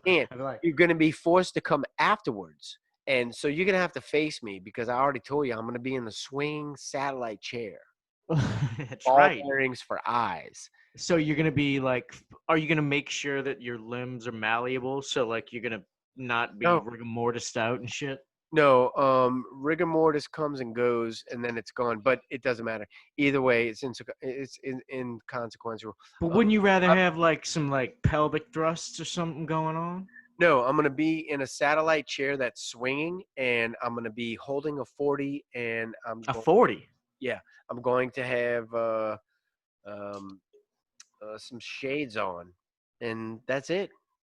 And you're going to be forced to come afterwards. And so you're going to have to face me because I already told you I'm going to be in the swing satellite chair. That's Ball right. bearings for eyes. So you're gonna be like, are you gonna make sure that your limbs are malleable? So like you're gonna not be rigor mortis out and shit. No, rigor mortis comes and goes, and then it's gone. But it doesn't matter either way. It's inconsequential. But wouldn't you rather have like some like pelvic thrusts or something going on? No, I'm gonna be in a satellite chair that's swinging, and I'm gonna be holding a 40, and a 40. Yeah, I'm going to have some shades on, and that's it.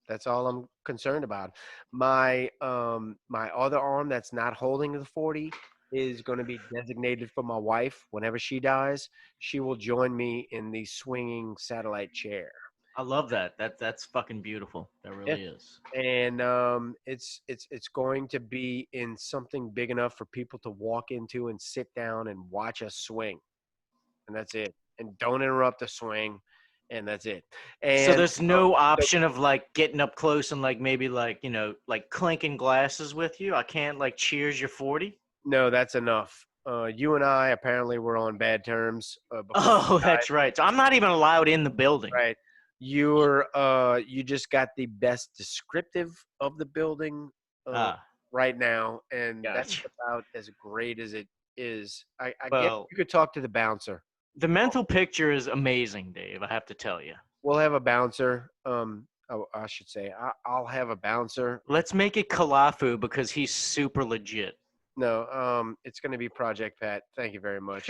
That's all I'm concerned about. My other arm that's not holding the 40 is going to be designated for my wife. Whenever she dies, she will join me in the swinging satellite chair. I love that. That's fucking beautiful. That really is. And it's going to be in something big enough for people to walk into and sit down and watch us swing. And that's it. And don't interrupt the swing. And that's it. And so there's no option of like getting up close and like maybe like, you know, like clinking glasses with you. I can't like cheers your 40. No, that's enough. You and I apparently were on bad terms. That's right. So I'm not even allowed in the building. Right. You just got the best descriptive of the building right now, and that's about as great as it is. I guess you could talk to the bouncer. The mental picture is amazing, Dave. I have to tell you. We'll have a bouncer. I should say I'll have a bouncer. Let's make it Kalafu because he's super legit. No, it's going to be Project Pat. Thank you very much.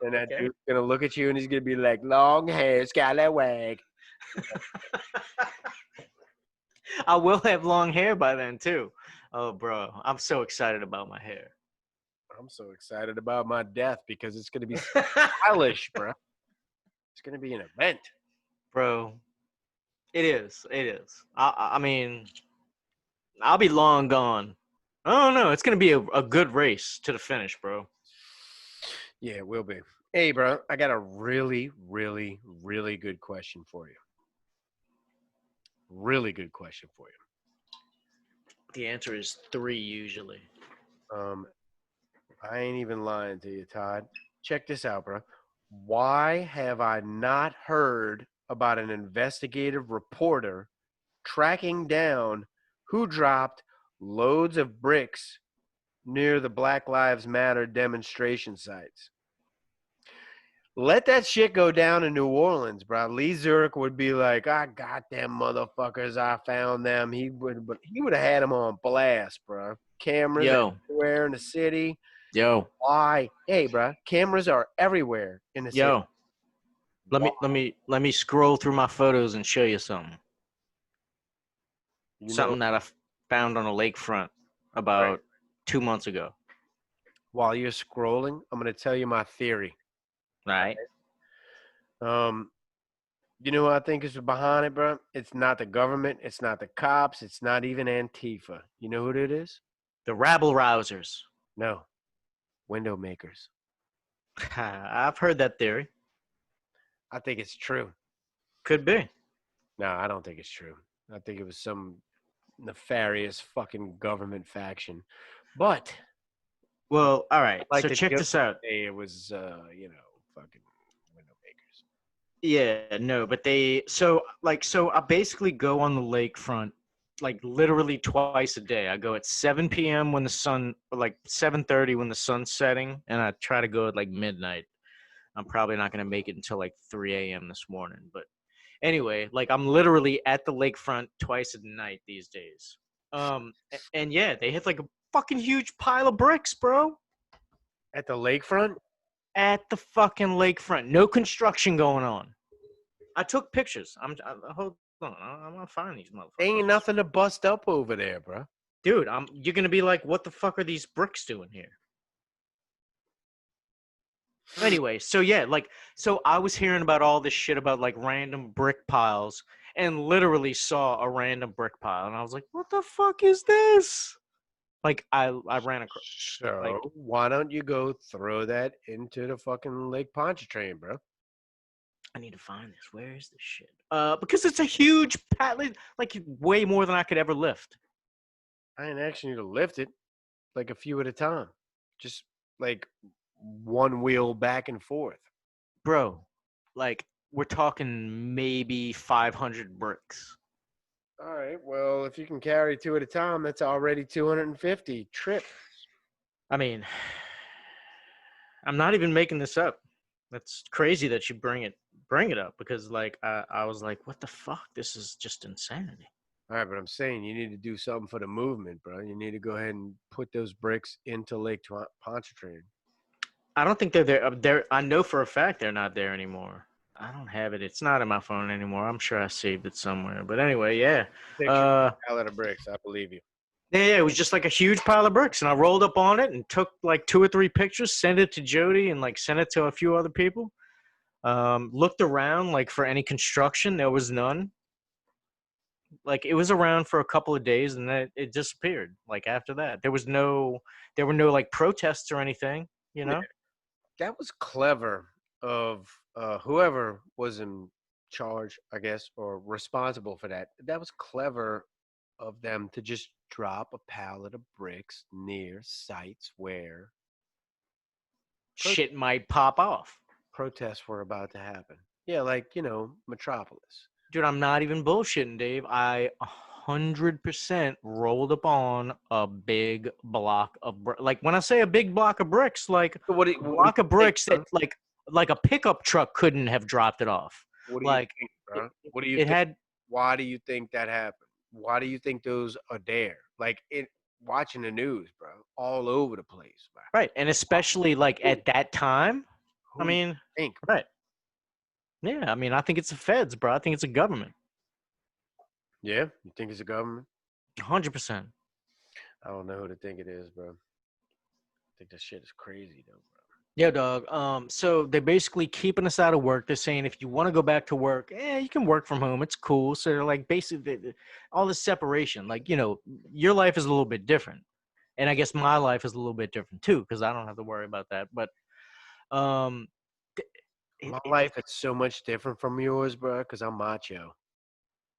And that dude's going to look at you and he's going to be like, long hair, scallywag. I will have long hair by then, too. Oh, bro, I'm so excited about my hair. I'm so excited about my death because it's going to be stylish, bro. It's going to be an event. Bro, it is. It is. I mean, I'll be long gone. I don't know. It's going to be a good race to the finish, bro. Yeah, it will be. Hey, bro, I got a really, really, really good question for you. Really good question for you. The answer is 3 usually. I ain't even lying to you, Todd. Check this out, bro. Why have I not heard about an investigative reporter tracking down who dropped loads of bricks near the Black Lives Matter demonstration sites? Let that shit go down in New Orleans, bro. Lee Zurich would be like, "I got them motherfuckers. I found them." He would have had them on blast, bro. Cameras everywhere in the city. Why? Hey, bro. Cameras are everywhere in the city. Let me scroll through my photos and show you something. Something that I found on a lakefront about 2 months ago. While you're scrolling, I'm going to tell you my theory. Right. You know what I think is behind it, bro? It's not the government. It's not the cops. It's not even Antifa. You know who it is? The rabble rousers. No. Window makers. I've heard that theory. I think it's true. Could be. No, I don't think it's true. I think it was some nefarious fucking government faction. But Well, all right. Like So the check joke this out. today, it was fucking window makers. Yeah, no, but so I basically go on the lakefront like literally twice a day. I go at 7 p.m. when the sun, like 7:30 when the sun's setting, and I try to go at like midnight. I'm probably not gonna make it until like 3 a.m. this morning, but anyway, like I'm literally at the lakefront twice a night these days. And yeah, they hit like a fucking huge pile of bricks, bro, At the lakefront? at the fucking lakefront. No construction going on. I took pictures. Hold on. I'm gonna find these motherfuckers. Ain't nothing to bust up over there, bro. Dude, you're gonna be like, what the fuck are these bricks doing here? Anyway, so yeah, so I was hearing about all this shit about like random brick piles, and literally saw a random brick pile, and I was like, what the fuck is this? Like I ran across. So Like, why don't you go throw that into the fucking Lake Pontchartrain, bro? I need to find this. Where is this shit? Because it's a huge pallet, like way more than I could ever lift. I ain't asking you to lift it, like a few at a time. Just like one wheel back and forth. Bro, like we're talking maybe 500 bricks. All right. Well, if you can carry two at a time, that's already 250 trips. I mean, I'm not even making this up. That's crazy that you bring it up, because like I was like, what the fuck? This is just insanity. All right, but I'm saying you need to do something for the movement, bro. You need to go ahead and put those bricks into Lake Pontchartrain. I don't think they're there. I know for a fact they're not there anymore. I don't have it. It's not in my phone anymore. I'm sure I saved it somewhere. But anyway, yeah. Pallet of bricks. I believe you. Yeah, it was just like a huge pile of bricks, and I rolled up on it and took like 2 or 3 pictures, sent it to Jody, and like sent it to a few other people. Looked around like for any construction. There was none. Like it was around for a couple of days, and then it disappeared. Like after that, there were no like protests or anything. You know. That was clever of whoever was in charge, I guess, or responsible for that. That was clever of them to just drop a pallet of bricks near sites where Shit might pop off. protests were about to happen. Yeah, like, Metropolis. Dude, I'm not even bullshitting, Dave. I 100% rolled up on a big block of like when I say a big block of bricks, like So what do a block of bricks that like a pickup truck couldn't have dropped it off. What do Like you think, bro? What do you it think? had Why do you think that happened? Why do you think those are there? Like watching the news, bro, all over the place, bro. right, and especially like at that time. Who I do you mean, think? right. Yeah, I mean, I think it's the feds, bro. I think it's a government. Yeah, you think it's a government? 100%. I don't know who to think it is, bro. I think that shit is crazy, though, bro. Yeah, dog. So they're basically keeping us out of work. They're saying if you want to go back to work, you can work from home. It's cool. So they're like basically all this separation. Like, your life is a little bit different, and I guess my life is a little bit different too, because I don't have to worry about that. But um, My life is so much different from yours, bro, because I'm macho.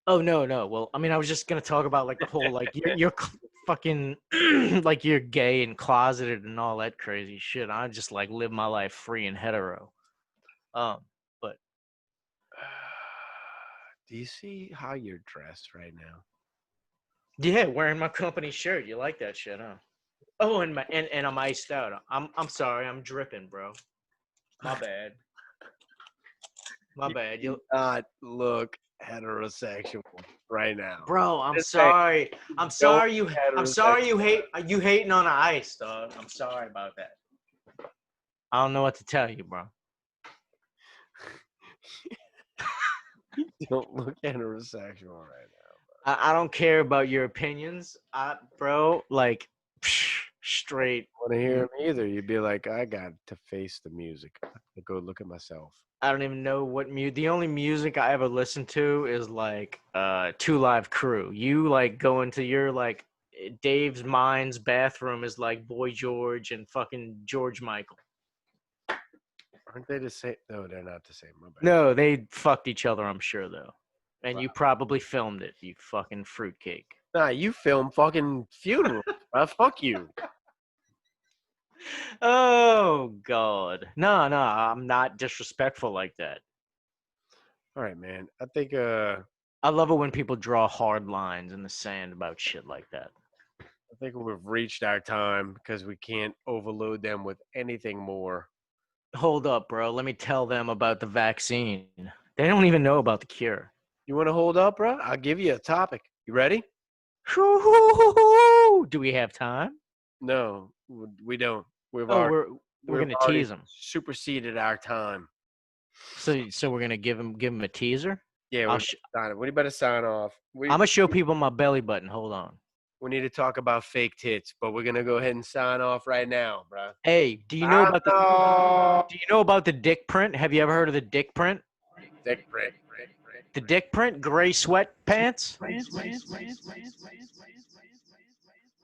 oh no. Well, I mean, I was just gonna talk about like the whole like you're fucking like you're gay and closeted and all that crazy shit. I just like live my life free and hetero. But Do you see how you're dressed right now? yeah, wearing my company shirt. You like that shit, huh? Oh, and I'm iced out. I'm sorry. I'm dripping, bro. My bad. My bad. You not look heterosexual right now. Bro, I'm Just sorry. I'm sorry you heterosexual. you hating on the ice, dog. I'm sorry about that. I don't know what to tell you, bro. You don't look heterosexual right now. I don't care about your opinions. Bro, like straight. Want to hear him either? You'd be like, I got to face the music. To go look at myself. I don't even know what the only music I ever listen to is like 2 Live Crew. You like go into your like Dave's Mind's bathroom is like Boy George and fucking George Michael. Aren't they the same? No, they're not the same. My bad. No, they fucked each other, I'm sure though. And Wow. you probably filmed it, you fucking fruitcake. Nah, you film fucking funerals, bro. Fuck you. Oh God. No, I'm not disrespectful like that. All right, man. I think I love it when people draw hard lines in the sand about shit like that. we've reached our time because we can't overload them with anything more. Hold up, bro. Let me tell them about the vaccine. They don't even know about the cure. You want to hold up, bro? I'll give you a topic. You ready? Do we have time? No, we don't. Oh, we're We've gonna already tease them. superseded our time. So we're gonna give them a teaser. Yeah, I'll we better sign off. I'm gonna show people my belly button. Hold on. We need to talk about fake tits, but we're gonna go ahead and sign off right now, bro. Hey, do you know about the dick print? Have you ever heard of the dick print? Dick print. The dick print, gray sweatpants.